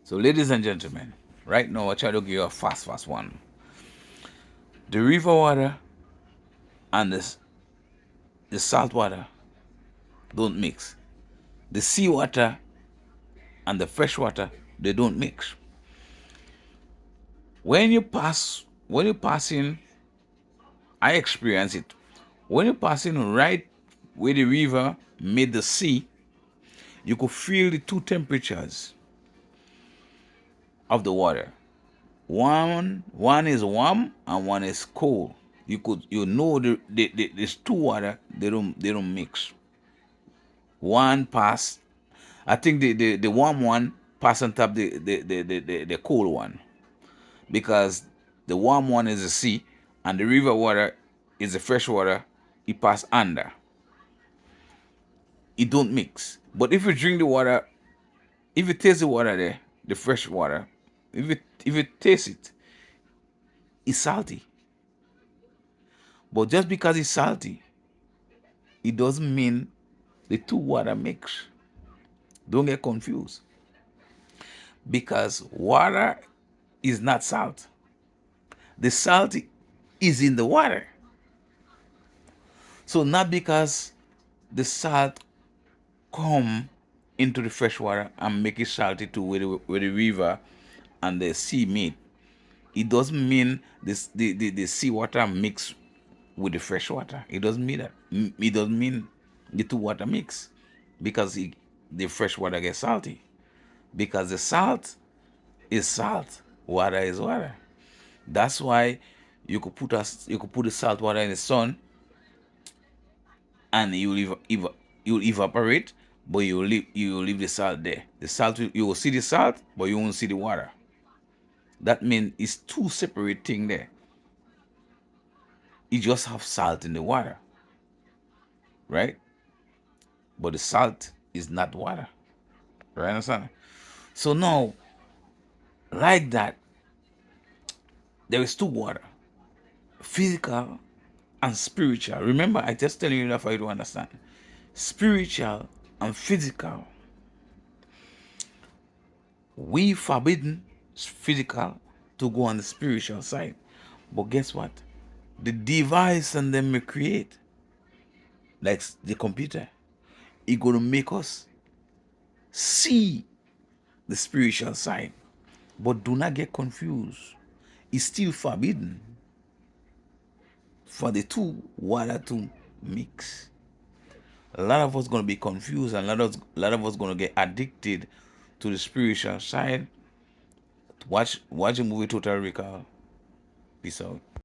So, ladies and gentlemen, right now I try to give you a fast one. The river water and the salt water don't mix. The seawater and the fresh water, they don't mix. When you pass in, I experience it. When you pass in right where the river made the sea, you could feel the two temperatures of the water. One is warm and one is cold. You know there's two water, they don't mix. One pass, I think the warm one pass on top the cold one, because the warm one is the sea and the river water is the fresh water. It pass under. It don't mix. But if you drink the water, if you taste the water there, the fresh water, if you taste it, it's salty. But just because it's salty, it doesn't mean the two water mix. Don't get confused. Because water is not salt. The salt is in the water. So not because the salt come into the fresh water and make it salty to where the river and the sea meet, it doesn't mean the seawater mix with the fresh water. It doesn't mean that. It doesn't mean the two water mix, because the fresh water gets salty. Because the salt is salt, water is water. That's why you could put the salt water in the sun and you'll evaporate, but you will leave the salt there. The salt you will see the salt, but you won't see the water. That means it's two separate things there. You just have salt in the water, right? But the salt is not water. Right? Understand? So now, like that, there is two water, physical and spiritual. Remember, I just telling you that for you to understand. Spiritual and physical. We forbidden physical to go on the spiritual side. But guess what? The device and them we create, like the computer, it gonna make us see the spiritual side. But do not get confused. It's still forbidden for the two water to mix. A lot of us gonna be confused, and a lot of us gonna get addicted to the spiritual side. Watch a movie Total Recall. Peace out.